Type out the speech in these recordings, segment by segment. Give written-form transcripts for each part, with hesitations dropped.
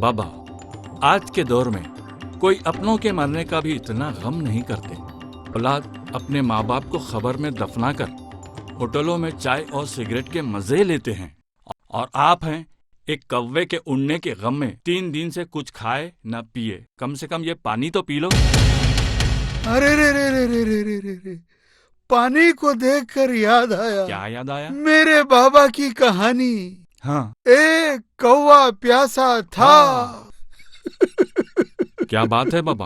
बाबा, आज के दौर में कोई अपनों के मरने का भी इतना गम नहीं करते। औलाद अपने माँ बाप को खबर में दफना कर होटलों में चाय और सिगरेट के मजे लेते हैं, और आप हैं एक कौवे के उड़ने के गम में 3 दिन से कुछ खाए न पिए। कम से कम ये पानी तो पी लो। अरे रे रे रे रे रे रे रे रे, पानी को देखकर याद आया। क्या याद आया? मेरे बाबा की कहानी। हाँ। एक कौवा प्यासा था। क्या बात है बाबा?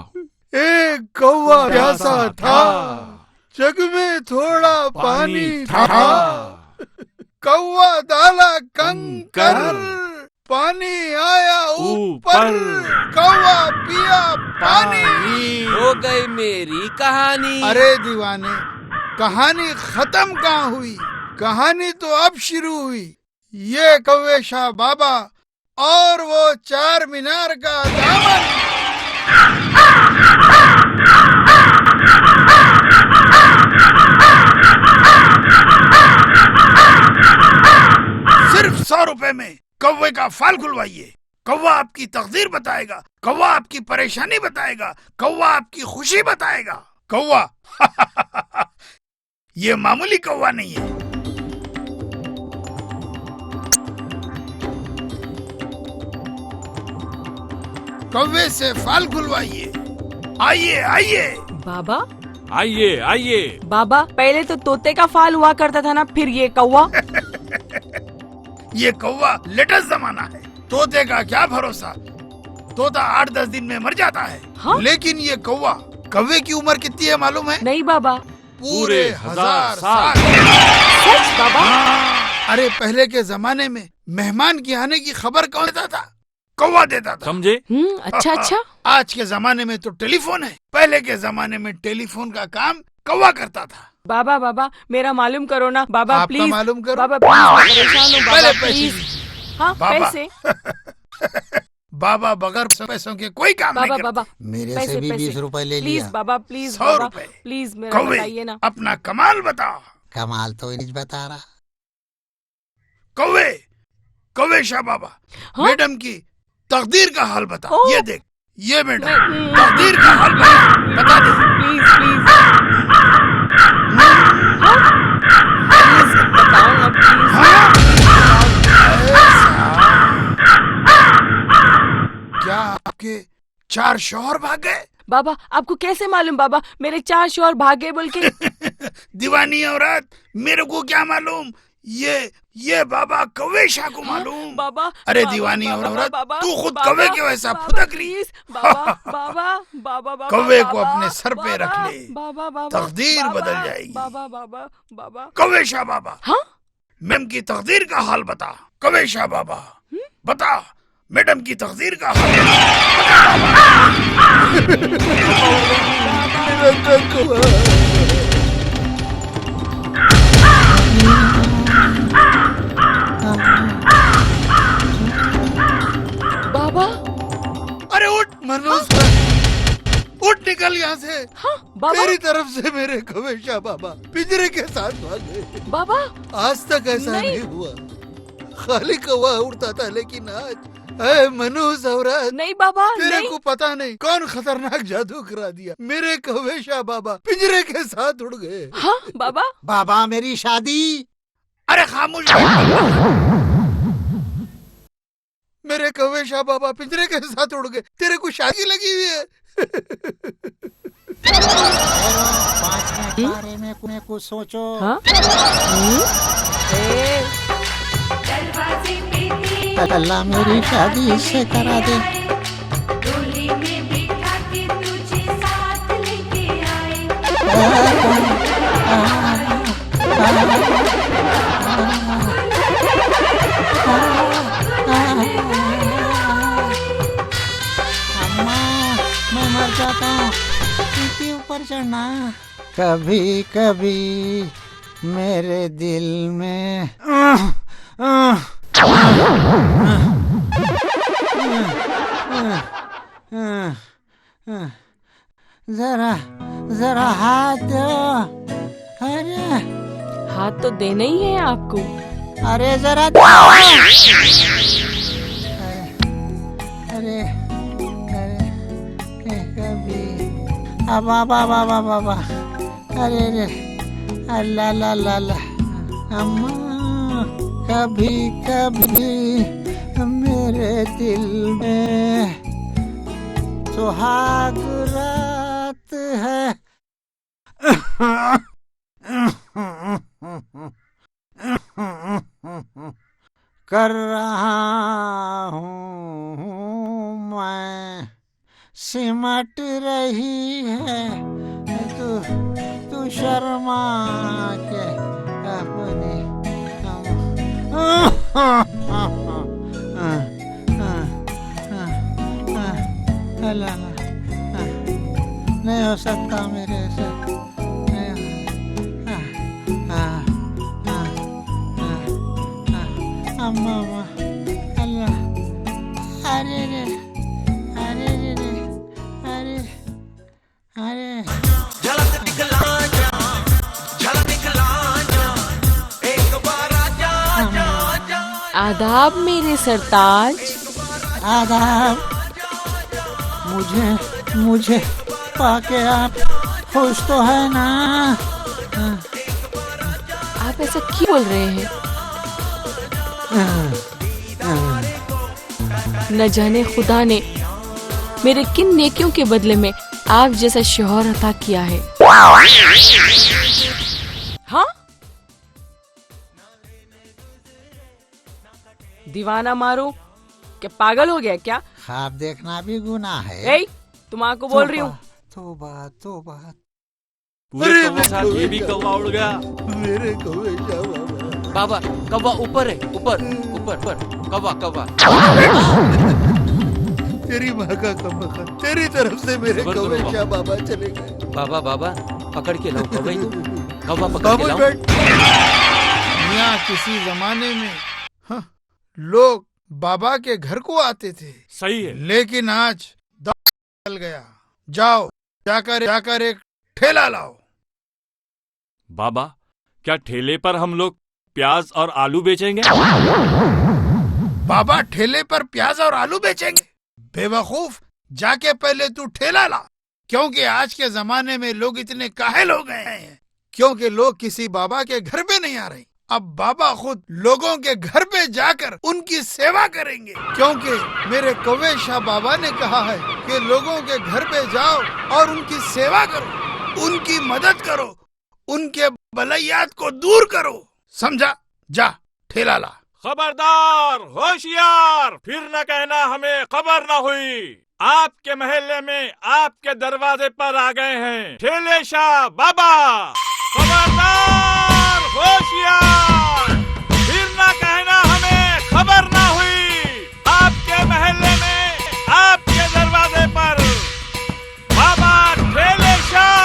एक कौवा प्यासा था, जग में थोड़ा पानी था। कौवा डाला कंकर, पानी आया ऊपर। कौवा पिया पानी। हो गई मेरी कहानी। अरे दीवाने, कहानी खत्म कहाँ हुई? कहानी तो अब शुरू हुई। ये कौवे शाह बाबा और वो 4 मीनार का दामन। सिर्फ 100 रुपए में कौवे का फाल खुलवाइए। कौवा आपकी तकदीर बताएगा, कौवा आपकी परेशानी बताएगा, कौवा आपकी खुशी बताएगा। कौवा ये मामूली कौवा नहीं है। कौवे से फाल खुलवाइए। आइए आइए बाबा। आइए आइए बाबा, पहले तो तोते का फाल हुआ करता था ना, फिर ये कौवा। ये कौवा लेटेस्ट जमाना है। तोते का क्या भरोसा, तोता 8-10 दिन में मर जाता है। हाँ? लेकिन ये कौवा, कौवे की उम्र कितनी है मालूम है? नहीं बाबा। पूरे 1000 साल। सच बाबा? अरे पहले के जमाने में मेहमान के आने की खबर कौन देता था? कौवा देता था। समझे? अच्छा अच्छा। आज के जमाने में तो टेलीफोन है। पहले के जमाने में टेलीफोन का काम कौवा करता था। बाबा बाबा, मेरा मालूम करो ना बाबा, आपका प्लीज। मालूम करो। बाबा प्लीज, परेशान हूँ पहले बाबा, पैसे प्लीज। दीजिए। हाँ, बाबा। पैसे। बाबा बगैर पैसों के कोई काम बाबा नहीं करते। बाबा, मेरे पैसे, से भी पैसे। 20 रुपए ले प्लीज लिया। बाबा, प्लीज 100 बाबा, रुपए। प्लीज मेरा कौवे, बताइए ना। अपना कमाल बताओ। कमाल तो नहीं बता रहा। कौवे, कौवे शाह बाबा, हाँ? मैडम की तकदीर का हाल बता। ओ। ये देख, ये मैडम मैं- तकदीर का हाल बता दे। Please please. प्लीज बताओ ना, प्लीज। क्या आपके 4 शौहर भाग गए? बाबा, आपको कैसे मालूम बाबा मेरे 4 शौहर भागे बोल के? दीवानी औरत, मेरे को क्या मालूम? ये बाबा कौवे शाह को मालूम। बाबा। अरे बाबा, दीवानी बाबा, औरत, बाबा, तू खुद बाबा, कौवे के वैसा बाबा, फुदक रही। प्लीज, बाबा बाबा बाबा बाबा। कौवे को बाबा, अपने सर पे रख बाबा, ले। बाबा बाबा, तकदीर बाबा, बदल जाएगी। बाबा बाबा बाबा। कौवे शाह बाबा, हाँ? मैम की तकदीर का हाल बता। कौवे शाह बाबा, बता मैडम की तकदीर का हाल बाबा। अरे उठ मनुष्य, उठ निकल यहाँ से। हाँ बाबा। मेरी तरफ से मेरे कौवे शाह बाबा पिंजरे के साथ भागे। बाबा आज तक ऐसा नहीं। नहीं हुआ। खाली कौवा उड़ता था, लेकिन आज ऐ मनुष्य औरत, नहीं बाबा, तेरे नहीं। को पता नहीं कौन खतरनाक जादू करा दिया। मेरे कौवे शाह बाबा पिंजरे के साथ उड़ गए। हाँ बाबा। बाबा मेरी शादी। अरे खामोश। मेरे कौवे शाह बाबा पिंजरे के साथ उड़ गए। तेरे को शादी लगी हुई है। 5वें बारे में कुछ सोचो। हाँ? अल्लाह मेरी शादी इससे करा दे। डोली में बिठा के तुझे साथ लेके आए। अम्मा मैं मर जाता हूँ। छाती ऊपर चढ़ना। कभी कभी मेरे दिल में जरा जरा हाथ दो। अरे हाथ तो देना ही है आपको। अरे जरा दो। अरे कभी बाबा बाबा बाबा। अरे रे अल्लाह ला ला ला अम्मा। कभी कभी मेरे दिल में सुहाग रात है। कर रहा हूँ मैं, सिमट रही है तू शर्मा के अपने नहीं हो सकता मेरे से। अम्मा अल्लाह। अरे रे अरे रे रे अरे अरे आदाब मेरे सरताज। आदाब। मुझे पाके आप खुश तो है ना? आप ऐसा क्यों बोल रहे हैं? न जाने खुदा ने मेरे किन नेकियों के बदले में आप जैसा शौहर अता किया है। हाँ, दीवाना मारो, क्या पागल हो गया क्या? ख्वाब देखना भी गुनाह है। ए, तुम को बोल रही हूँ। तौबा तौबा। पूरे कौवे साहब ये भी कौवा उड़ गया। मेरे कौवे शाह बाबा। बाबा कौवा ऊपर है, ऊपर ऊपर ऊपर। कौवा कौवा। तेरी माँ का कमबख्त, तेरी तरफ से मेरे सबर करो कौवे बाबा। शाह बाबा चले गए। बाबा बाबा पकड़ के लाओ कौवे को। कौवा पकड़ के बाबू लाओ। बैठ। यहाँ किसी जमाने में लोग बाबा के घर को आते थे, सही है। लेकिन आज चल गया। जाओ जाकर एक ठेला लाओ। बाबा, क्या ठेले पर हम लोग प्याज और आलू बेचेंगे? बाबा ठेले पर प्याज और आलू बेचेंगे? बेवकूफ, जाके पहले तू ठेला ला। क्योंकि आज के जमाने में लोग इतने काहिल हो गए हैं, क्योंकि लोग किसी बाबा के घर पे नहीं आ रहे। अब बाबा खुद लोगों के घर पे जाकर उनकी सेवा करेंगे, क्योंकि मेरे कौवे शाह बाबा ने कहा है कि लोगों के घर पे जाओ और उनकी सेवा करो, उनकी मदद करो, उनके बलैयात को दूर करो। समझा? जा ठेला ला। खबरदार, होशियार, फिर न कहना हमें खबर न हुई। आपके महल्ले में आपके दरवाजे पर आ गए हैं ठेले शाह बाबा। खबरदार, होशियार, फिर न कहना हमें खबर न हुई। आपके महल्ले में आपके दरवाजे पर बाबा ठेले शाह।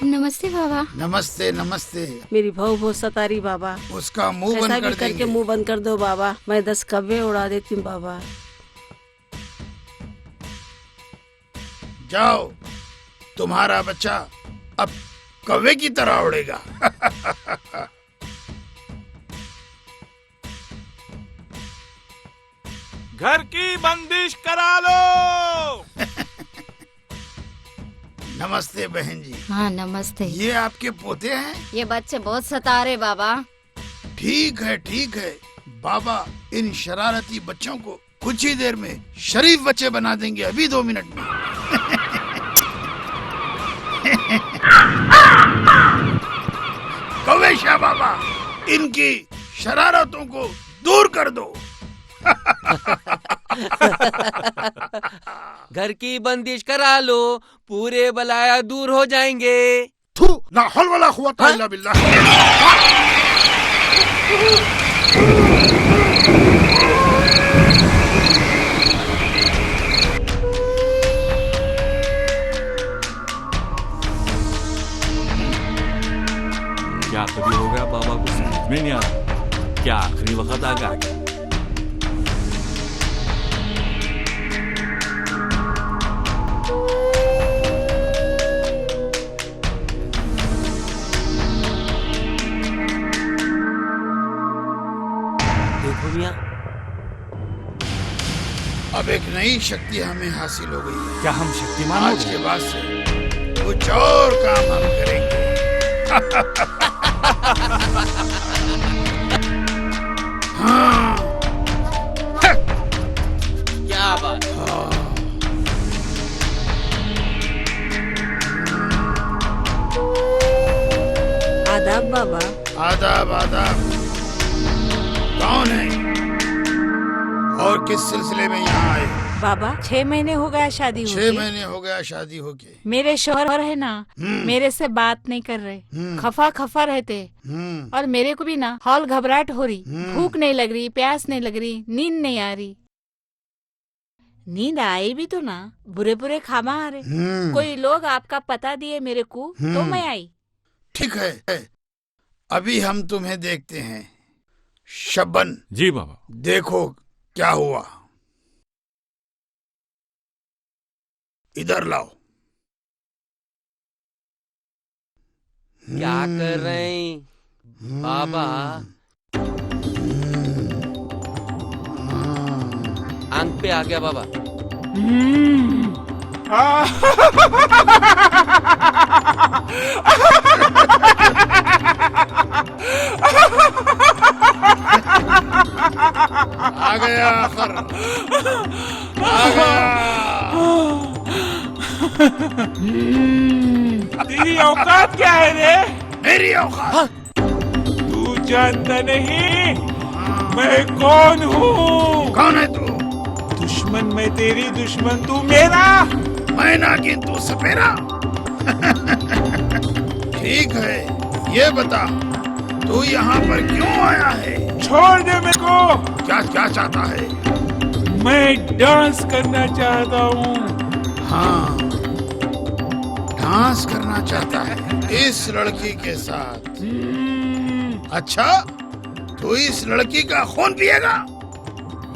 नमस्ते बाबा। नमस्ते नमस्ते। मेरी बहू बहुत सतारी बाबा। उसका मुंह ऐसा बंद भी कर करके देंगे। मुंह बंद कर दो बाबा, मैं 10 कब्बे उड़ा देती हूँ बाबा। जाओ, तुम्हारा बच्चा अब कौवे की तरह उड़ेगा। घर की बंदिश करा लो। नमस्ते बहन जी। हाँ नमस्ते। ये आपके पोते हैं? ये बच्चे बहुत सता रहे बाबा। ठीक है ठीक है, बाबा इन शरारती बच्चों को कुछ ही देर में शरीफ बच्चे बना देंगे, अभी 2 मिनट में। कौवे शाह बाबा, इनकी शरारतों को दूर कर दो। घर की बंदिश करा लो, पूरे बलाया दूर हो जाएंगे। थू, ला हौल वला कुव्वता इल्ला बिल्लाह। क्या आखिरी वक्त आ गया? देखो मियाँ, अब एक नई शक्ति हमें हासिल हो गई है। क्या हम शक्तिमान हो आज गए? के बाद से कुछ और काम हम करेंगे। हाँ, क्या बात। आदाब बाबा। आदाब आदाब। कौन है और किस सिलसिले में यहाँ आए? बाबा 6 महीने हो गया शादी 6 होके। महीने हो गया शादी होके। मेरे शौहर है ना, मेरे से बात नहीं कर रहे, खफा खफा रहते। और मेरे को भी ना हॉल घबराहट हो रही, भूख नहीं लग रही, प्यास नहीं लग रही, नींद नहीं आ रही। नींद आई भी तो ना, बुरे बुरे खामा आ रहे। कोई लोग आपका पता दिए मेरे को तो मैं आई। ठीक है, अभी हम तुम्हें देखते हैं। शबन, जी बाबा। देखो क्या हुआ। इधर लाओ। क्या कर रहे हैं बाबा? आंख पे आ गया बाबा। आ गया आखिर, आ गया। तेरी औकात क्या है रे? मेरी औकात? तू जानता नहीं मैं कौन हूँ? कौन है तू? दुश्मन मैं तेरी, दुश्मन तू मेरा। मैं नागिन तू सपेरा। ठीक है, ये बता तू यहाँ पर क्यों आया है? छोड़ दे मेरे को। क्या क्या चाहता है? मैं डांस करना चाहता हूँ। हाँ, डांस करना चाहता है इस लड़की के साथ। अच्छा, तू इस लड़की का खून पिएगा?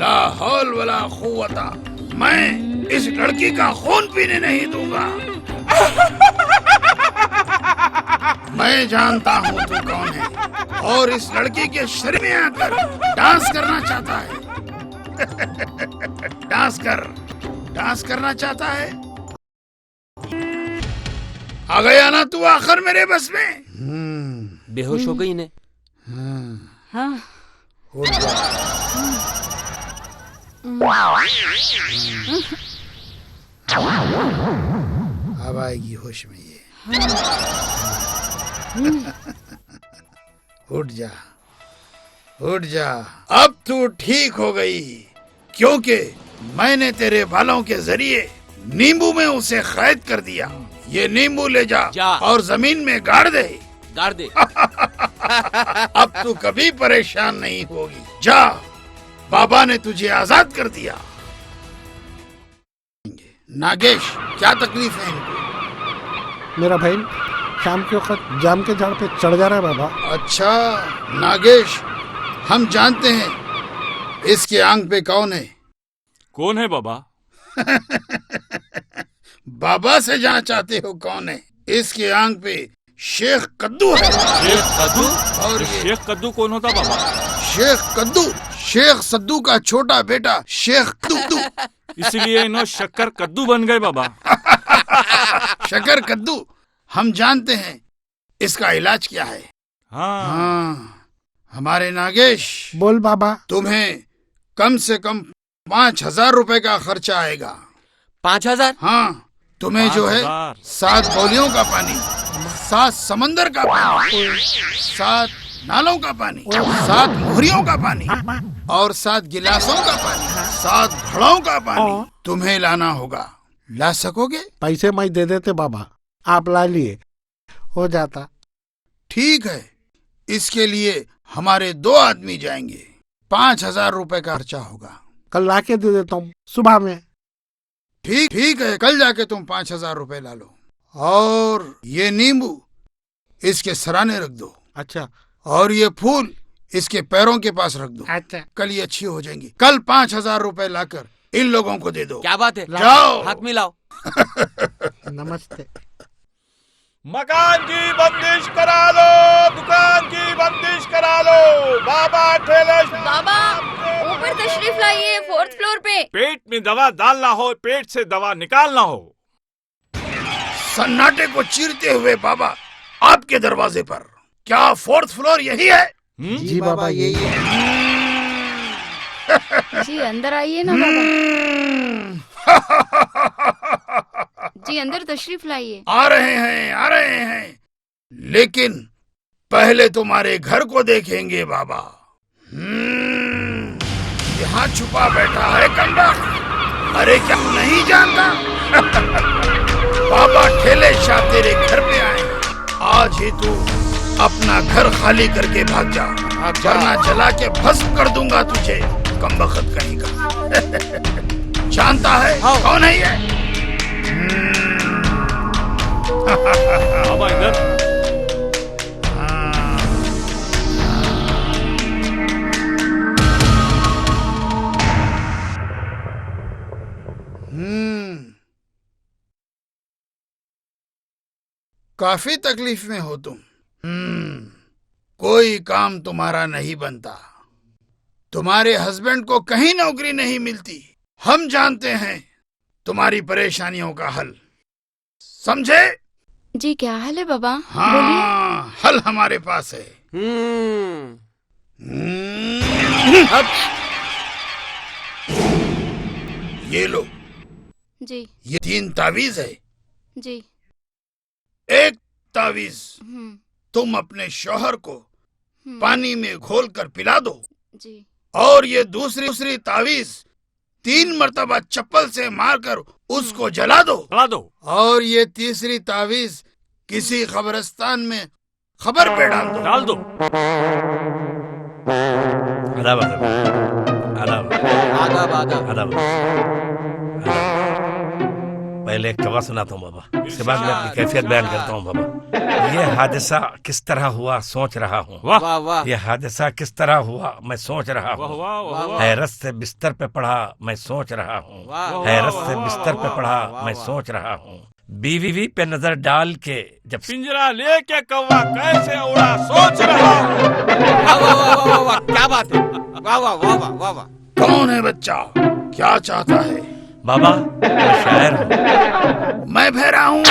ला हौल वला कुव्वता, मैं इस लड़की का खून पीने नहीं दूंगा। मैं जानता हूँ तू कौन है और इस लड़की के शरीर में आकर डांस करना चाहता है। डांस करना चाहता है। आ गया ना तू आखिर मेरे बस में। बेहोश हो गई ने। हाँ। हो गया। अब आएगी होश में ये। उठ जा, उठ जा। अब तू ठीक हो गई, क्योंकि मैंने तेरे बालों के जरिए नींबू में उसे कैद कर दिया। ये नींबू ले जा और जमीन में गाड़ दे। गाड़ दे। अब तू कभी परेशान नहीं होगी। जा, बाबा ने तुझे आजाद कर दिया। नागेश, क्या तकलीफ है इनको? मेरा भाई शाम के वक्त जाम के झाड़ पे चढ़ जा रहा है बाबा। अच्छा नागेश, हम जानते हैं इसके आंख पे कौन है। कौन है बाबा? बाबा से जानना चाहते हो कौन है? इसके आंख पे शेख कद्दू है। शेख कद्दू? और शेख कद्दू कौन होता बाबा? शेख कद्दू, शेख सद्दू का छोटा बेटा शेख कद्दू। इसलिए इन्हों शक्कर कद्दू बन गए बाबा। शक्कर कद्दू, हम जानते हैं इसका इलाज क्या है। हाँ, हमारे नागेश, बोल बाबा। तुम्हें कम से कम 5,000 रुपए का खर्चा आएगा। 5,000? हाँ, तुम्हें जो है 7 बौलियों का पानी, 7 समंदर का पानी, 7 नालों का पानी, 7 मोहरियों का पानी और 7 गिलासों का पानी, 7 घड़ों का पानी तुम्हें लाना होगा। ला सकोगे? पैसे मैं दे देते बाबा, आप ला लिए हो जाता। ठीक है, इसके लिए हमारे 2 आदमी जाएंगे। 5,000 रुपए का खर्चा होगा। कल ला के दे देता हूँ सुबह में। ठीक है, कल जाके तुम 5,000 रुपए ला लो। और ये नींबू इसके सराने रख दो। अच्छा। और ये फूल इसके पैरों के पास रख दो। अच्छा। कल ये अच्छी हो जाएंगी। कल 5,000 रुपए लाकर इन लोगों को दे दो। क्या बात है? जाओ। हाथ मिलाओ। नमस्ते। मकान की बंदिश करा लो, दुकान की बंदिश करा लो। बाबा ठेले बाबा ऊपर तशरीफ लाइए, 4th फ्लोर पे। पेट में दवा डालना हो, पेट से दवा निकालना हो। सन्नाटे को चीरते हुए बाबा आपके दरवाजे पर। क्या 4th फ्लोर यही है? जी बाबा यही है। जी अंदर आइए ना बाबा। जी अंदर तशरीफ लाइए। आ रहे हैं, आ रहे हैं, लेकिन पहले तुम्हारे घर को देखेंगे बाबा। यहाँ छुपा बैठा है कंडा। अरे क्या नहीं जानता? बाबा ठेले शाह तेरे घर पे आए। आज ही तू अपना घर खाली करके भाग जा, वरना जला के भस्म कर दूंगा तुझे, कमबख्त कहीं का। जानता है कौन है ये? बाबा इधर। काफी तकलीफ में हो तुम। कोई काम तुम्हारा नहीं बनता। तुम्हारे हस्बैंड को कहीं नौकरी नहीं मिलती। हम जानते हैं तुम्हारी परेशानियों का हल, समझे? जी क्या हाल है बाबा? हाँ, हल हमारे पास है। ये लो, जी ये 3 तावीज है। जी। एक तावीज तुम अपने शौहर को पानी में घोल कर पिला दो। जी। और ये दूसरी तावीज 3 मर्तबा चप्पल से मारकर उसको जला दो। और ये तीसरी तावीज किसी कब्रिस्तान में खबर पे डाल दो। पहले एक कवा सुनाता हूँ बाबा, इसके बाद मैं अपनी कैफियत बयान करता हूँ बाबा। ये हादसा किस तरह हुआ सोच रहा हूँ। वाह वाह। ये हादसा किस तरह हुआ मैं सोच रहा हूँ। हैरत से बिस्तर पे पड़ा मैं सोच रहा हूँ। हैरत से बिस्तर पे पड़ा मैं सोच रहा हूँ। बीवी पे नजर डाल के जब पिंजरा लेके कौवा कैसे उड़ा सोच रहा हूँ। वाह वाह वाह वाह वाह, क्या बात है? वाह वाह वाह वाह वाह वाह। कौन है बच्चा? क्या चाहता है? बाबा मैं शायर हूँ। मैं भैरा हूँ।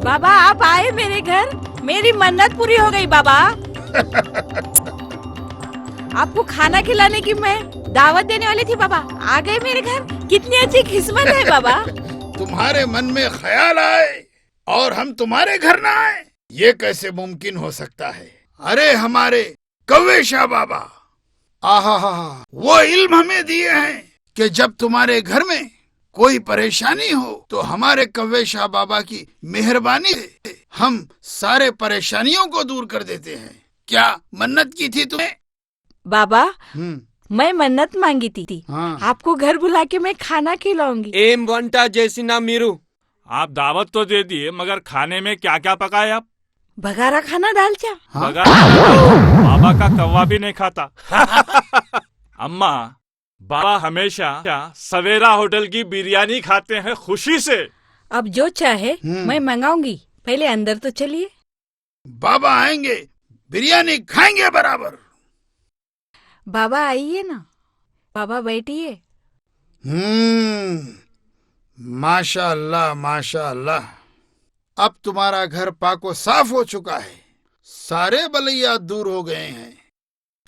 बाबा आप आए मेरे घर, मेरी मन्नत पूरी हो गई बाबा। आपको खाना खिलाने की मैं दावत देने वाली थी बाबा, आ गए मेरे घर। कितनी अच्छी किस्मत है बाबा। तुम्हारे मन में ख्याल आए और हम तुम्हारे घर ना आए, ये कैसे मुमकिन हो सकता है? अरे हमारे कौवे शाह बाबा, आहा वो इल्म हमें दिए हैं कि जब तुम्हारे घर में कोई परेशानी हो तो हमारे कौवे शाह बाबा की मेहरबानी से हम सारे परेशानियों को दूर कर देते हैं। क्या मन्नत की थी तुम्हें? बाबा मैं मन्नत मांगी थी। हाँ। आपको घर बुला के मैं खाना खिलाऊंगी। एम वंटा जैसी ना मीरू। आप दावत तो दे दिए, मगर खाने में क्या क्या पकाए आप? बघारा खाना दालचा। हाँ? बाबा का कौवा भी नहीं खाता। अम्मा, बाबा हमेशा सवेरा होटल की बिरयानी खाते हैं खुशी से। अब जो चाहे मैं मंगाऊंगी, पहले अंदर तो चलिए। बाबा आएंगे, बिरयानी खाएंगे बराबर। बाबा आइए ना, बाबा बैठिए। माशाअल्लाह माशाअल्लाह, अब तुम्हारा घर पाको साफ हो चुका है, सारे बलैया दूर हो गए हैं।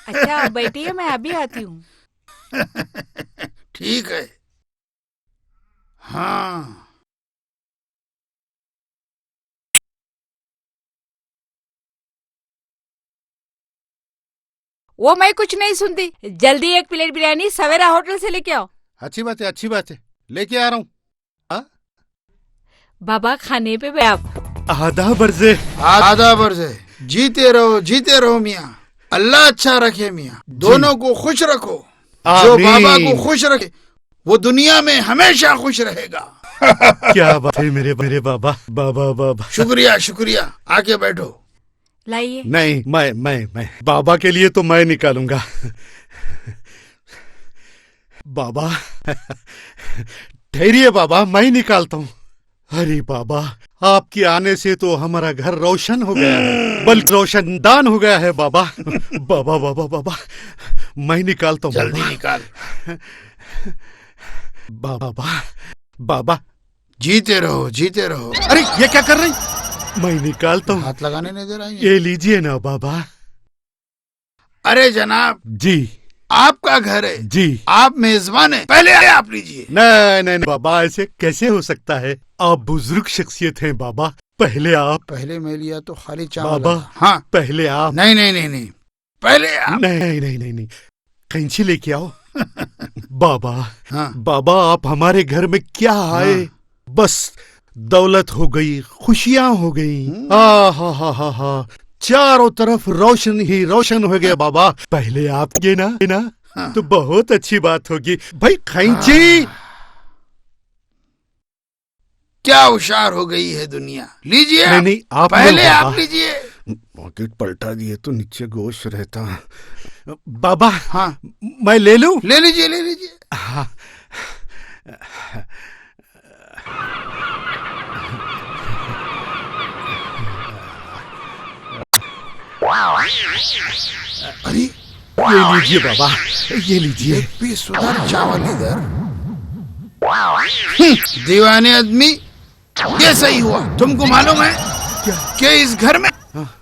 अच्छा आप बैठिए, मैं अभी आती हूँ। ठीक है। हाँ, वो मैं कुछ नहीं सुनती। जल्दी 1 प्लेट बिरयानी सवेरा होटल से लेके आओ। अच्छी बात है, अच्छी बात है, लेके आ रहा हूँ। बाबा खाने पे भी आप। आदाब अर्ज़े। आदाब अर्ज़े। जीते रहो मियाँ, अल्लाह अच्छा रखे मियाँ, दोनों को खुश रखो। जो बाबा को खुश रखे वो दुनिया में हमेशा खुश रहेगा। क्या बात है मेरे मेरे बाबा बाबा बाबा। शुक्रिया शुक्रिया, आके बैठो। लाइए। नहीं, मैं बाबा के लिए तो मैं निकालूंगा। बाबा ठहरिए बाबा, मैं निकालता हूँ। अरे बाबा, आपके आने से तो हमारा घर रोशन हो गया है, बल्कि रोशनदान हो गया है बाबा। बाबा बाबा बाबा, मैं निकालता हूँ। जल्दी निकाल। बाबा बाबा, जीते रहो जीते रहो। अरे ये क्या कर रही? मैं निकालता हूँ। हाथ लगाने नहीं दे रहा है। ये लीजिए ना बाबा। अरे जनाब जी, आपका घर है जी, आप मेजबान है, पहले आप लीजिए। नहीं नहीं बाबा, ऐसे कैसे हो सकता है? आप बुजुर्ग शख्सियत हैं बाबा, पहले आप। पहले मैं लिया तो खाली चावल बाबा, था। हाँ पहले आप। नहीं नहीं नहीं नहीं, पहले आप। नहीं नहीं नहीं नहीं, कैंची लेके आओ। बाबा, हाँ। बाबा आप हमारे घर में क्या आए? हाँ। बस दौलत हो गई, खुशियां हो गई। हा, चारों तरफ रोशन ही रोशन हो गया बाबा। पहले आप ये ना हाँ। तो बहुत अच्छी बात होगी भाई। कैंची। क्या होशियार हो गई है दुनिया। लीजिए नहीं नहीं, आप पहले लो बाबा। आप लीजिए। पॉकेट पलटा दिए तो नीचे गोश्त रहता। बाबा, हाँ मैं ले लूं? ले लीजिए ले लीजिए। हाँ। अरे ये लीजिए बाबा, ये लीजिए। एक पीस उधर, चावल इधर। दीवाने आदमी, ये सही हुआ। तुमको मालूम है कि इस घर में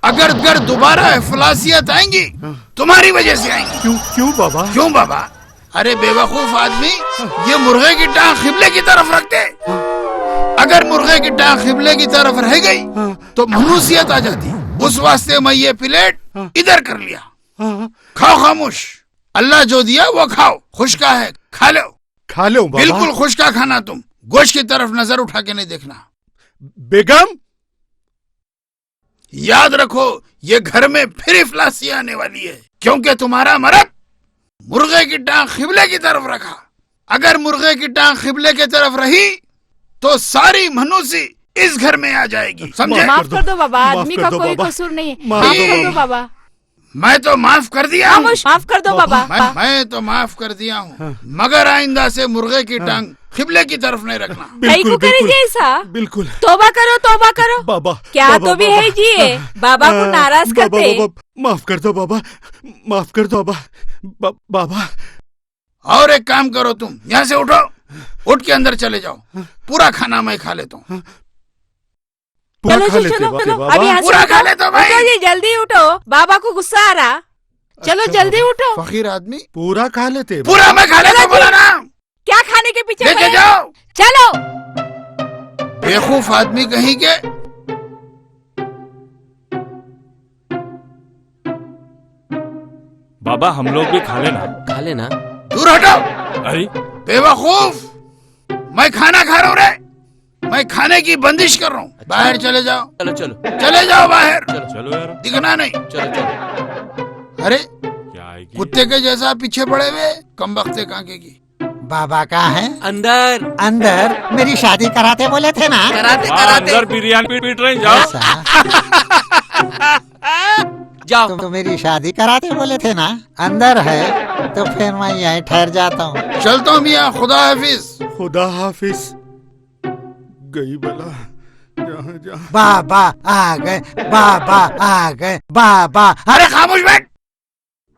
अगर दोबारा इफलासियत आएंगी तुम्हारी वजह से आएंगी। क्यों बाबा? क्यों बाबा? अरे बेवकूफ आदमी, ये मुर्गे की टांग किबले की तरफ रखते। अगर मुर्गे की टांग किबले की तरफ रह गई तो मनुसियत आ जाती। उस वास्ते मैं ये प्लेट इधर कर लिया। खाओ खामोश, अल्लाह जो दिया वो खाओ। खुश का है, खा लो। खा लो बाबा। बिल्कुल खुश का खाना। तुम गोश्त की तरफ नजर उठा के नहीं देखना। बेगम, याद रखो ये घर में फिर इफलासी आने वाली है, क्योंकि तुम्हारा मर्द मुर्गे की टांग किबले की तरफ रखा। अगर मुर्गे की टांग किबले की तरफ रही तो सारी मनुष्य इस घर में आ जाएगी। समझे? माफ कर दो बाबा, माफ आदमी कर का दो कोई बाबा। कसूर नहीं है। माफ माफ कर कर दो दो बाबा। मैं तो माफ कर दिया हूँ। माफ कर दो बाबा। मैं तो माफ कर दिया हूँ, मगर आइंदा से मुर्गे की टांग किबले की तरफ नहीं रखना। कहीं को करे ऐसा? बिल्कुल। तोबा करो बाबा, क्या बाबा, तो भी बाबा, है जी, बाबा को नाराज बाबा, करते। बाबा, माफ कर दो बाबा, माफ कर दो बाबा। बाबा, और एक काम करो, तुम यहाँ से उठो, उठ के अंदर चले जाओ। पूरा खाना मैं खा लेता हूँ। पूरा खा लेते बाबा। अभी यहाँ से पूरा खा उठो। लेता भाई। उठो जी, जल्दी उठो, बाबा को गुस्सा आ रहा। चलो अच्छा, जल्दी उठो। फकीर आदमी, पूरा खा लेते। पूरा मैं खा लेता बोला ना। क्या खाने के पीछे लेके पड़े? जाओ। चलो। बेवकूफ आदमी कहीं के। बाबा हम लोग भी खा लेना। खा लेना। दूर हटो अरे बेवकूफ, मैं खाना खा रहा हूँ रे। मैं खाने की बंदिश कर रहा हूँ। बाहर चले जाओ, चलो चलो चले जाओ बाहर, चलो यार, दिखना नहीं। चलो चलो। अरे क्या आएगी? कुत्ते के जैसा पीछे पड़े हुए कम वक्ते कांके की। बाबा कहाँ है? अंदर अंदर। मेरी शादी कराते बोले थे ना? कराते वहाँ कराते अंदर बिरयानी पीट रहे हैं, जाओ। ऐसा? जाओ। तो मेरी शादी कराते बोले थे ना? अंदर है तो फिर मैं यहीं ठहर जाता हूँ। चलता हूँ मियाँ, खुदा हाफिज। खुदा हाफिज। गई बला जहाँ जहाँ। बाबा आ गए, बाबा आ गए, बाबा। अरे खामोश बैठ।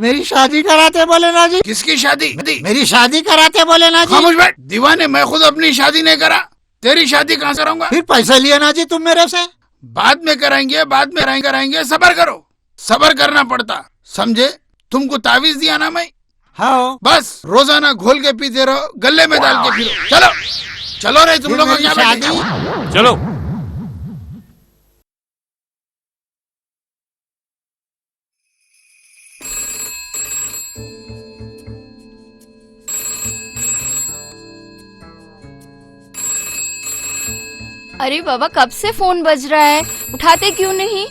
मेरी शादी कराते बोले ना जी? किसकी शादी? मेरी शादी कराते बोले ना जी? खामोश बैठ। दीवाने, मैं खुद अपनी शादी नहीं करा, तेरी शादी कहाँ से कराऊंगा? फिर पैसा लिया ना जी तुम मेरे से? बाद में कराएंगे, बाद में कराएंगे। सबर करो, सबर करना पड़ता, समझे? तुमको तावीज दिया ना मैं। हाँ। बस रोजाना घोल के पीते रहो, गले में डाल के फिरो। चलो चलो रे, तुम फिर लोग मेरी क्या शादी? बैठे? चलो। अरे बाबा कब से फोन बज रहा है, उठाते क्यों नहीं?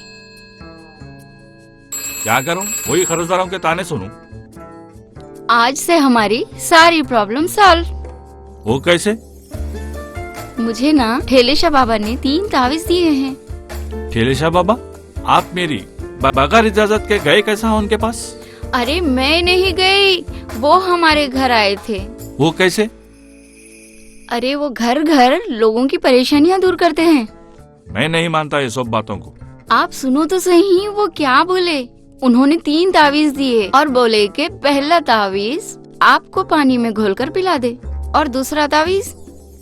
क्या करूं, वही खरीदारों के ताने सुनूं। आज से हमारी सारी प्रॉब्लम सॉल्व। वो कैसे? मुझे ना ठेलेशा बाबा ने 3 तावीज दिए हैं। ठेलेशा बाबा, आप मेरी बगैर इजाजत के गए कैसा उनके पास? अरे मैं नहीं गई, वो हमारे घर आए थे। वो कैसे? अरे वो घर घर लोगों की परेशानियां दूर करते हैं। मैं नहीं मानता ये सब बातों को। आप सुनो तो सही, वो क्या बोले। उन्होंने 3 तावीज दिए और बोले कि पहला तावीज आपको पानी में घोलकर पिला दे, और दूसरा तावीज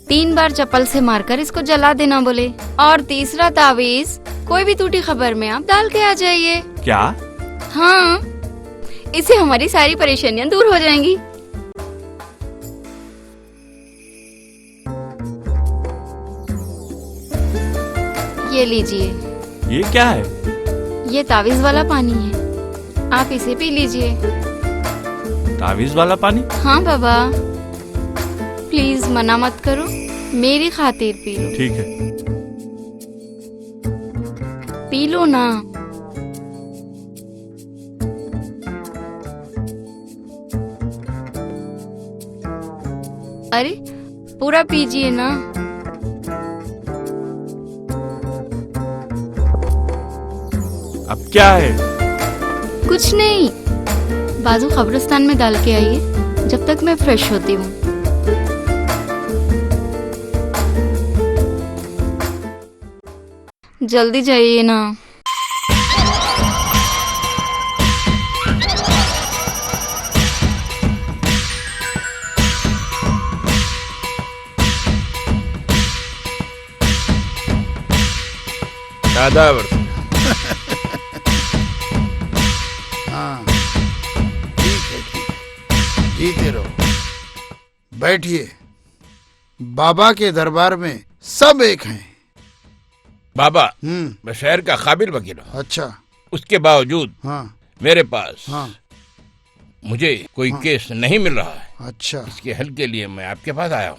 3 बार चप्पल से मारकर इसको जला देना बोले, और तीसरा तावीज कोई भी टूटी खबर में आप डाल के आ जाइए। क्या? हाँ, इससे हमारी सारी परेशानियां दूर हो जाएंगी। ये लीजिए। ये क्या है? ये तावीज वाला पानी है, आप इसे पी लीजिए। तावीज वाला पानी? हाँ बाबा, प्लीज मना मत करो, मेरी खातिर पी लो। ठीक है। पी लो ना। अरे पूरा पीजिए ना। अब क्या है? कुछ नहीं, बाजू कब्रिस्तान में डाल के आइए, जब तक मैं फ्रेश होती हूँ। जल्दी जाइए ना। आदाब। हाँ ठीक है, ठीक है, जीते रहो। बैठिए। बाबा के दरबार में सब एक हैं। बाबा, मैं शहर का काबिल वकील हूँ। अच्छा। उसके बावजूद हाँ मेरे पास हाँ मुझे कोई केस नहीं मिल रहा है। अच्छा, इसके हल के लिए मैं आपके पास आया हूँ।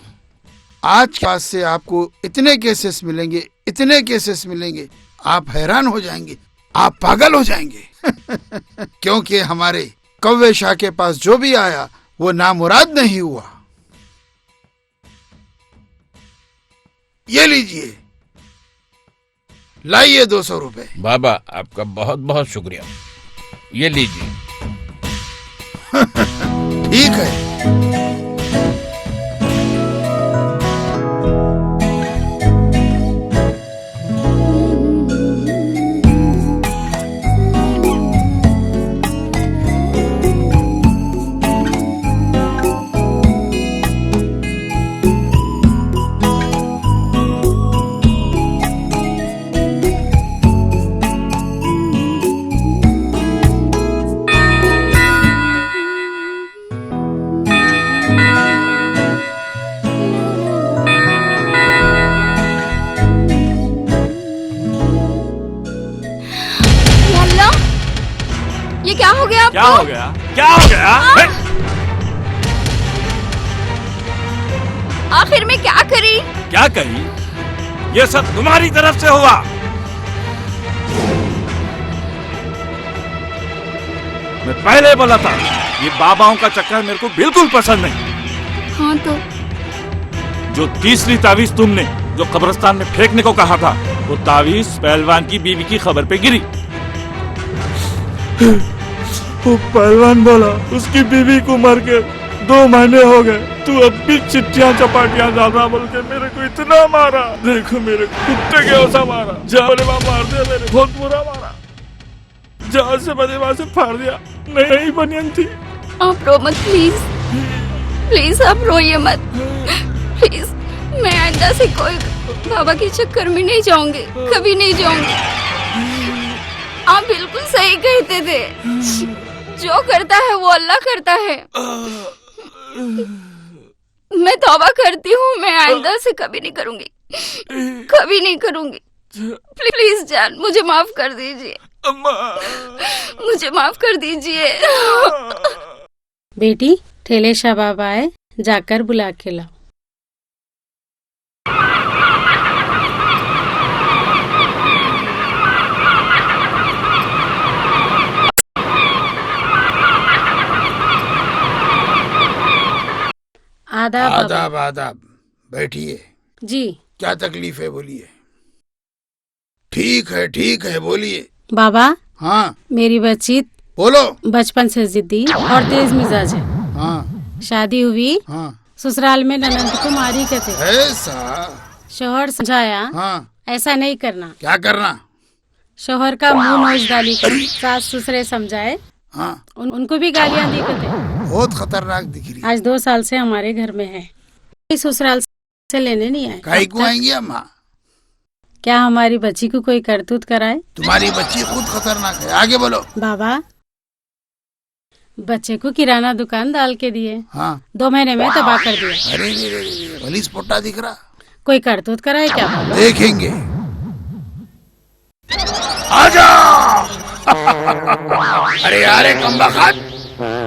आज के बाद से आपको इतने केसेस मिलेंगे, इतने केसेस मिलेंगे, आप हैरान हो जाएंगे, आप पागल हो जाएंगे। क्योंकि हमारे कव्वे शाह के पास जो भी आया वो नामुराद नहीं हुआ। ये लीजिए, लाइए 200 रुपए। बाबा, आपका बहुत बहुत शुक्रिया। ये लीजिए। ठीक है। ये क्या हो गया आपको? क्या हो गया? क्या हो गया? आखिर में क्या करी? क्या कही? ये सब तुम्हारी तरफ से हुआ। मैं पहले बोला था, ये बाबाओं का चक्कर मेरे को बिल्कुल पसंद नहीं। हाँ तो जो तीसरी तावीज तुमने जो कब्रिस्तान में फेंकने को कहा था, वो तावीज पहलवान की बीवी की खबर पे गिरी। वो पहलवान बोला उसकी बीवी को मर के 2 महीने हो गए, तू अब भी चिट्ठियां चपाटियां ज्यादा बोल के मेरे को इतना मारा। देखो मेरे कुत्ते के ऐसा मारा, जाने मार दिया, मेरे बहुत बुरा मारा। जहाँ से बने वहां से फाड़ दिया। नहीं बनियन थी। आप रो मत प्लीज, प्लीज आप रोइए मत प्लीज। मैं आइंदा से कोई बाबा के चक्कर में नहीं जाऊंगी, कभी नहीं जाऊंगी। आप बिल्कुल सही कहते थे, जो करता है वो अल्लाह करता है। मैं तौबा करती हूँ, मैं आइंदा से कभी नहीं करूंगी, कभी नहीं करूंगी। प्लीज जान, मुझे माफ कर दीजिए, मुझे माफ कर दीजिए। बेटी, ठेले शाह बाबा आए, जाकर बुला के लाओ। आदाब बाबा। आदाब आदाब। बैठिए। जी क्या तकलीफ है बोलिए। ठीक है बोलिए। बाबा, हाँ मेरी बच्ची बोलो। बचपन से जिद्दी और तेज मिजाज है। हाँ शादी हुई, हाँ ससुराल में ननंद को मारी के थे। ऐसा। शोहर समझाया हाँ ऐसा नहीं करना। क्या करना? शोहर का मुंह नोच डाली कर सास ससुरे समझाए। हाँ उनको भी गालियां दी करते। बहुत खतरनाक दिख रही। आज 2 साल से हमारे घर में है, ससुराल से लेने नहीं आए। काहे को आएंगी अम्मा? क्या हमारी बच्ची को कोई करतूत कराए? तुम्हारी बच्ची खुद खतरनाक है। आगे बोलो। बाबा, बच्चे को किराना दुकान डाल के दिए, हाँ 2 महीने में तबाह कर दिया। अरे पुलिस पोटा दिख रहा। कोई करतूत कराए क्या बाबा? देखेंगे। आजा। अरे यार कमबख्त,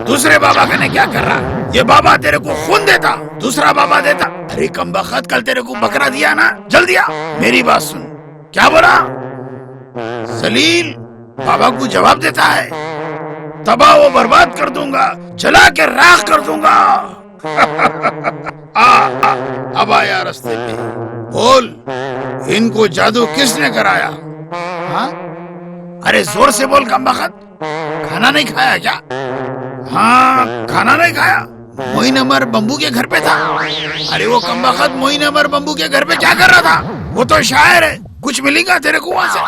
दूसरे बाबा का ने क्या कर रहा? ये बाबा तेरे को खून देता, दूसरा बाबा देता। अरे कमबख्त, कल तेरे को बकरा दिया ना, जल दिया। मेरी बात सुन। क्या बोला? जलील बाबा को जवाब देता है, तबाह वो बर्बाद कर दूंगा, जला के राख कर दूंगा। अब आया रास्ते पे। बोल, इनको जादू किसने कराया? हाँ? अरे जोर से बोल कमबख्त। खाना नहीं खाया क्या? हाँ खाना नहीं खाया। मोइन अमर बम्बू के घर पे था। अरे वो कमबख्त मोइन अमर बम्बू के घर पे क्या कर रहा था? वो तो शायर है, कुछ मिलेगा तेरे को वहां से।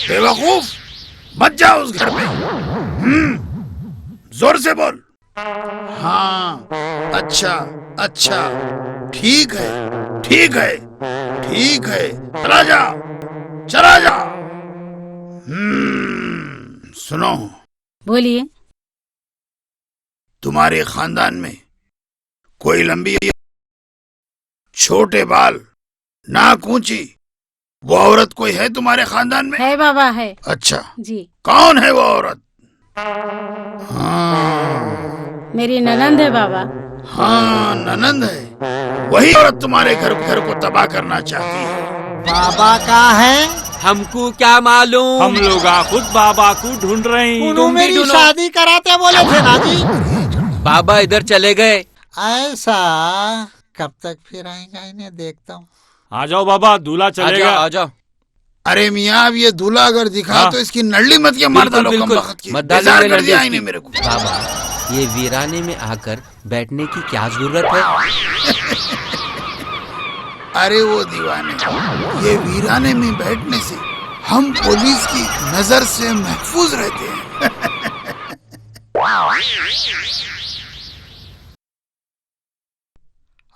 बेवकूफ, मत जाओ उस घर पे। जोर से बोल। हाँ अच्छा ठीक है चला जा। सुनो, बोलिए। तुम्हारे खानदान में कोई लंबी छोटे बाल नाक ऊंची वो औरत कोई है तुम्हारे खानदान में? है बाबा, है। अच्छा जी। कौन है वो औरत? मेरी ननंद है बाबा। हाँ ननंद है। वही औरत तुम्हारे घर को तबाह करना चाहती है। बाबा का है? हमको क्या मालूम। हम लोग खुद बाबा को ढूंढ रहे हैं। उन्होंने मेरी शादी कराते बोले थे ना जी। बाबा इधर चले गए। ऐसा? कब तक फिर आएगा इन्हें देखता हूँ। आ जाओ बाबा, दूल्हा चलेगा। आ जाओ। अरे मियाँ, अब ये दूल्हा अगर दिखा तो इसकी नल्ली मत के मार डालो कमबख्त की। बेजार कर दिया इन्हें मेरे को। बाबा, ये वीराने में आकर बैठने की क्या जरूरत है? अरे वो दीवाने, ये वीराने में बैठने से हम पुलिस की नजर से महफूज रहते हैं।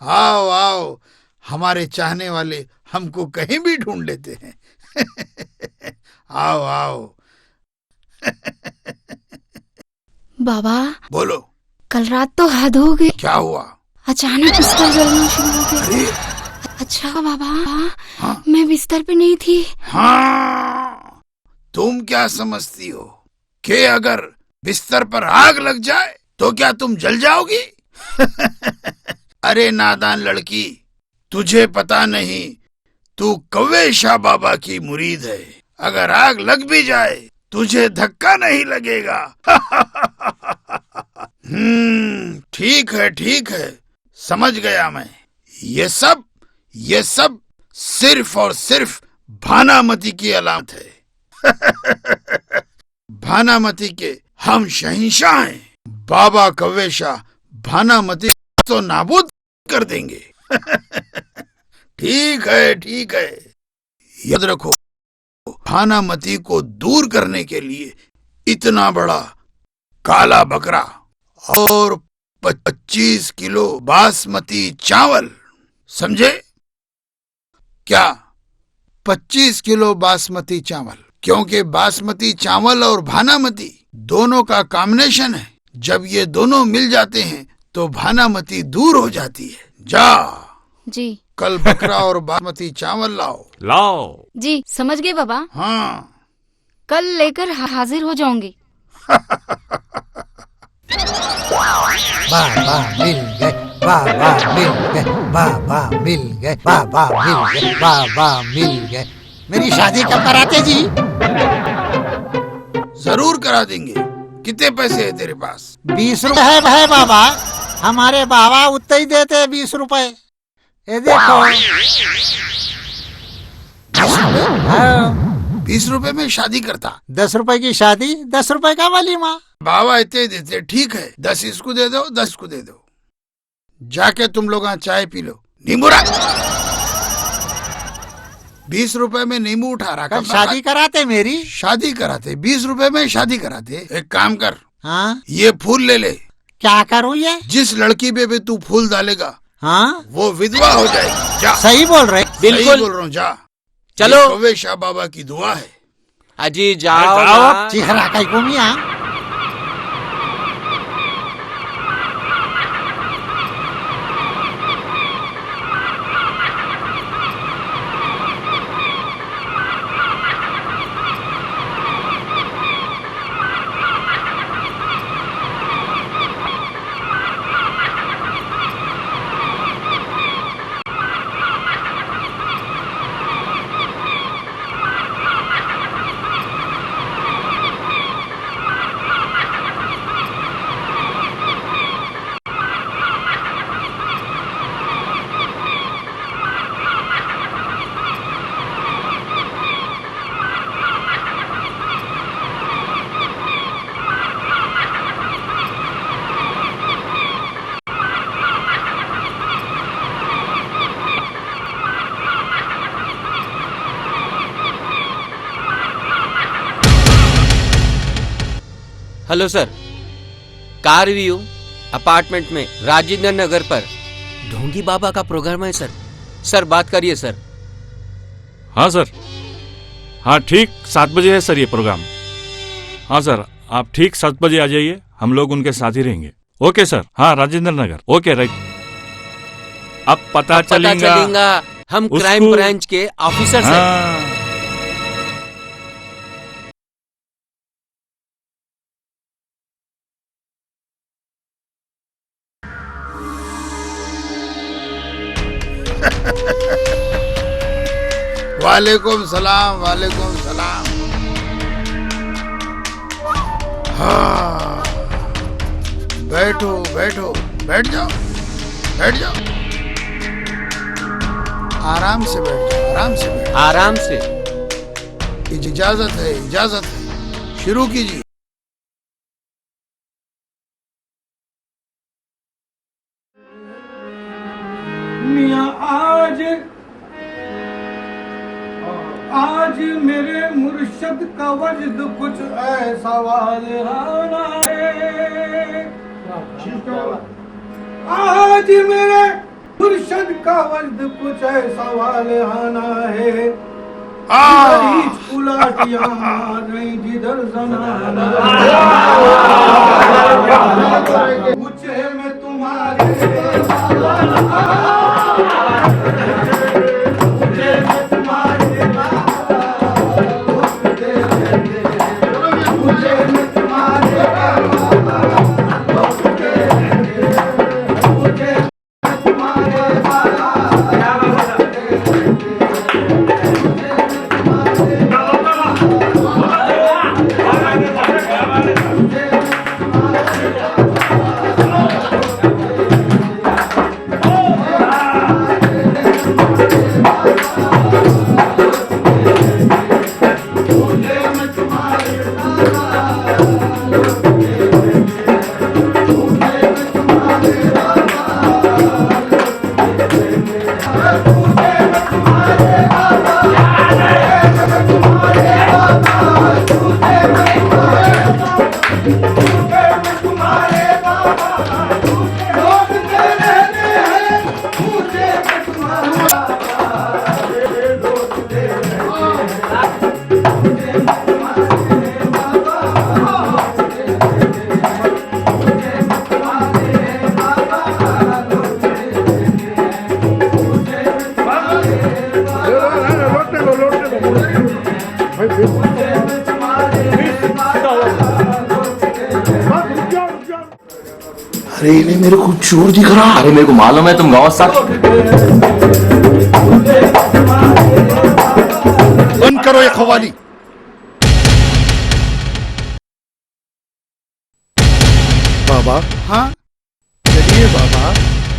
आओ हमारे चाहने वाले हमको कहीं भी ढूंढ लेते हैं। आओ। बाबा, बोलो। कल रात तो हद हो गई। क्या हुआ? अचानक बिस्तर जलना शुरू हो गया। अच्छा बाबा, हाँ? मैं बिस्तर पे नहीं थी। हाँ, तुम क्या समझती हो कि अगर बिस्तर पर आग लग जाए तो क्या तुम जल जाओगी? अरे नादान लड़की, तुझे पता नहीं तू कौवे शाह बाबा की मुरीद है। अगर आग लग भी जाए तुझे धक्का नहीं लगेगा। ठीक है, समझ गया मैं। ये सब सिर्फ और सिर्फ भानामती की अलामत है। भानामती के हम शहंशाह हैं। बाबा कौवे शाह भानामती तो नाबूद कर देंगे। ठीक है, याद रखो, भानामती को दूर करने के लिए इतना बड़ा काला बकरा और 25 किलो बासमती चावल, समझे क्या? 25 किलो बासमती चावल, क्योंकि बासमती चावल और भानामती दोनों का कॉम्बिनेशन है। जब ये दोनों मिल जाते हैं तो भानामती दूर हो जाती है। जा जी। कल बकरा और बासमती चावल लाओ। जी समझ गए बाबा। हाँ, कल लेकर हाजिर हो जाऊंगी। बाबा मिल गए, बाबा मिल गए, बाबा मिल गए, बाबा मिल गए, बाबा मिल गए। मेरी शादी कब कराते जी? जरूर करा देंगे। कितने पैसे है तेरे पास? 20 रुपए है बाबा। हमारे बाबा उतने ही देते 20 रुपए। ये देखो 20 रुपए में शादी करता। 10 रुपए की शादी 10 रुपए का वलीमा। बाबा इतने देते, ठीक है 10 इसको दे दो 10 को दे दो। जाके तुम लोग चाय पी लो। नींबू रख। 20 रुपए में नींबू उठा रहा। कल शादी कराते मेरी। शादी कराते 20 रुपए में शादी कराते। एक काम कर, हाँ ये फूल ले ले। क्या करूँ ये? जिस लड़की पे भी तू फूल डालेगा, हाँ वो विधवा हो जाएगी। जा। सही बोल रहे। बिल्कुल बोल रहा हूँ, जा। चलो। ये कौवे शाह बाबा की दुआ है। अजी जाओ ना। चिहरा कहीं को मिया। Hello sir, car view apartment में राजेंद्र नगर पर ढोंगी बाबा का प्रोग्राम है सर। सर बात करिए सर। हाँ सर, हाँ ठीक 7 बजे है सर ये प्रोग्राम। हाँ सर, आप ठीक 7 बजे आ जाइए, हम लोग उनके साथ ही रहेंगे। Okay sir. हाँ राजेंद्र नगर। Okay right. अब पता चलेगा हम क्राइम ब्रांच के ऑफिसर हैं। हाँ। वालेकुम सलाम, वालेकुम सलाम। हाँ, बैठो बैठो, बैठ जाओ बैठ जाओ। आराम से बैठ जाओ, आराम से बैठ। आराम से। इजाजत है, इजाजत है। शुरू कीजिए। मियाँ आज मेरे मुर्शद का वजद कुछ ऐसा वालहाना है। आज मेरे मुर्शद का वजद कुछ ऐसा वालहाना है। उलाटियां मार रही जिधर ज़माना। मुझे में तुम्हारे अरे इन्हें मेरे को चोर दिख रहा। अरे मेरे को मालूम है तुम गाँव साथ। बंद करो ये खवाली। बाबा हाँ चलिए चलिए बाबा,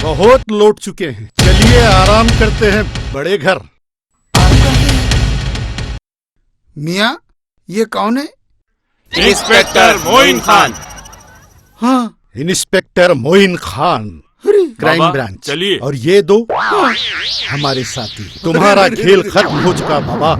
बहुत लौट चुके हैं, चलिए आराम करते हैं बड़े घर। मियाँ, ये कौन है? इंस्पेक्टर मोइन खान। हाँ, इंस्पेक्टर मोइन खान, क्राइम बाबा, ब्रांच। चलिए। और ये दो हमारे साथी। तुम्हारा खेल खत्म हो चुका बाबा।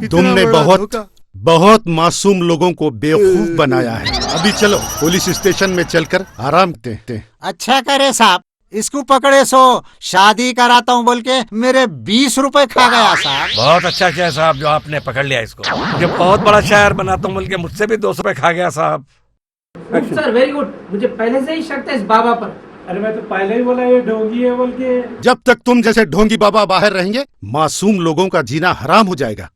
तुमने बड़ा बहुत बहुत मासूम लोगों को बेवकूफ बनाया है। अभी चलो पुलिस स्टेशन में चलकर आराम करते हैं। अच्छा करे साहब, इसको पकड़े सो शादी कराता हूँ बोल के मेरे 20 रुपए खा गया साहब। बहुत अच्छा किया साहब जो आपने पकड़ लिया इसको। मुझे बहुत बड़ा शायर बनाता हूँ बोल के मुझसे भी 200 रुपए खा गया साहब। सर वेरी गुड, मुझे पहले से ही शक था इस बाबा पर। अरे मैं तो पहले ही बोला ये ढोंगी है बोल के। जब तक तुम जैसे ढोंगी बाबा बाहर रहेंगे, मासूम लोगों का जीना हराम हो जाएगा।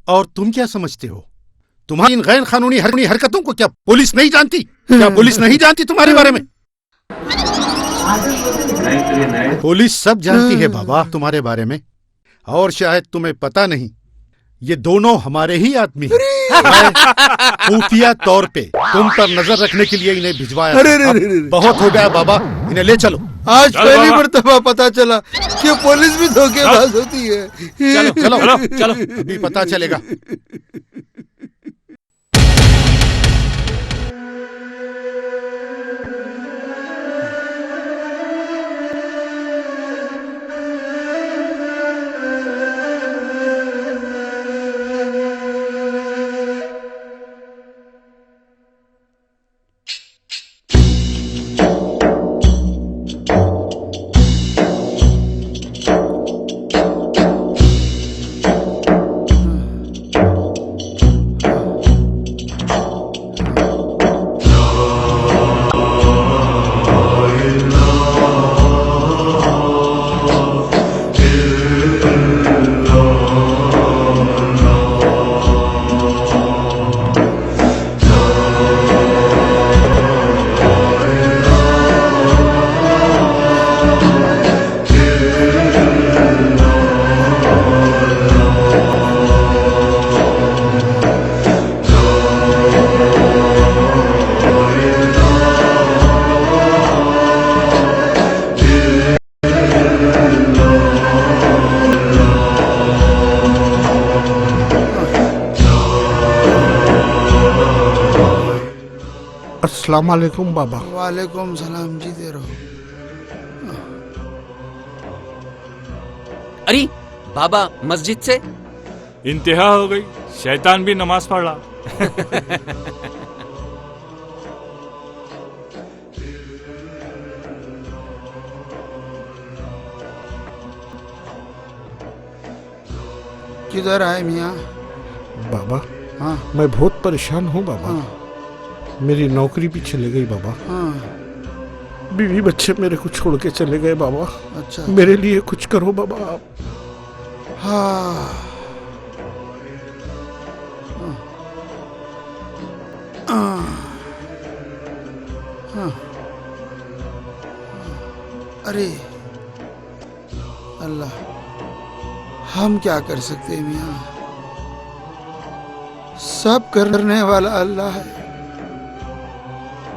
और तुम क्या समझते हो, तुम्हारी इन गैर कानूनी हरकतों को क्या पुलिस नहीं जानती? क्या पुलिस नहीं जानती तुम्हारे बारे में? पुलिस सब जानती है बाबा तुम्हारे बारे में। और शायद तुम्हें पता नहीं, ये दोनों हमारे ही आदमी हैं। मैं खुफिया तौर पे तुम पर नजर रखने के लिए इन्हें भिजवाया। अब बहुत हो गया बाबा, इन्हें ले चलो। आज पहली मर्तबा पता चला कि पुलिस भी धोखेबाज होती है। चलो चलो चलो चलो, अभी पता चलेगा। अस्सलाम वालेकुम बाबा। वालेकुम सलाम, जीते रहो। अरे बाबा मस्जिद से इंतहा हो गई, शैतान भी नमाज पढ़ रहा। किधर आए मियाँ? बाबा हाँ मैं बहुत परेशान हूँ बाबा। हाँ मेरी नौकरी भी चली गई बाबा। हाँ। बीवी बच्चे मेरे को छोड़ के चले गए बाबा। अच्छा, मेरे लिए कुछ करो बाबा आप। हाँ हाँ। अरे अल्लाह, हम क्या कर सकते हैं मियाँ? सब करने वाला अल्लाह है।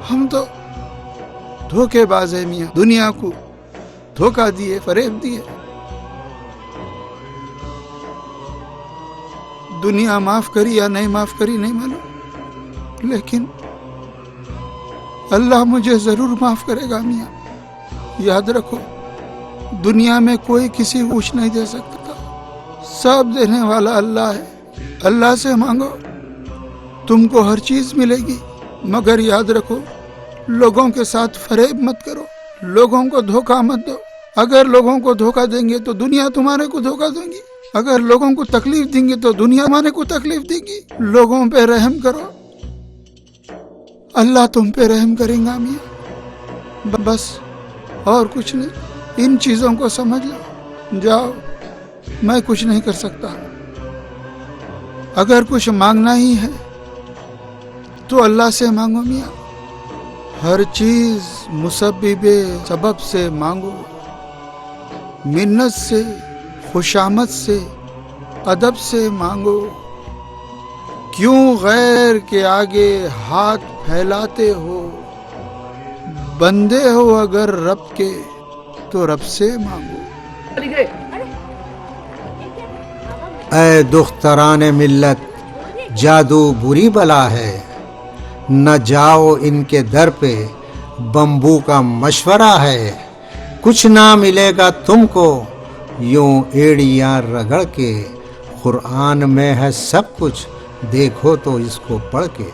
हम तो धोखेबाज है मियाँ, दुनिया को धोखा दिए, फरेब दिए। दुनिया माफ करी या नहीं माफ करी नहीं मालूम, लेकिन अल्लाह मुझे जरूर माफ करेगा मियाँ। याद रखो, दुनिया में कोई किसी को कुछ नहीं दे सकता, सब देने वाला अल्लाह है। अल्लाह से मांगो, तुमको हर चीज मिलेगी, मगर याद रखो लोगों के साथ फरेब मत करो, लोगों को धोखा मत दो। अगर लोगों को धोखा देंगे तो दुनिया तुम्हारे को धोखा देंगी, अगर लोगों को तकलीफ देंगे तो दुनिया हमारे को तकलीफ देगी। लोगों पे रहम करो, अल्लाह तुम पे रहम करेगा मियाँ। बस और कुछ नहीं, इन चीजों को समझ लो। जाओ, मैं कुछ नहीं कर सकता। अगर कुछ मांगना ही है तो अल्लाह से मांगो मियाँ। हर चीज मुसब्बिबे सबब से मांगो, मिन्नत से, खुशामद से, अदब से मांगो। क्यों गैर के आगे हाथ फैलाते हो? बंदे हो अगर रब के तो रब से मांगो। ऐ दुख्तराने मिल्लत, जादू बुरी बला है, न जाओ इनके दर पे, बम्बू का मशवरा है। कुछ ना मिलेगा तुमको यूं एड़ियां रगड़ के, कुरान में है सब कुछ, देखो तो इसको पढ़ के।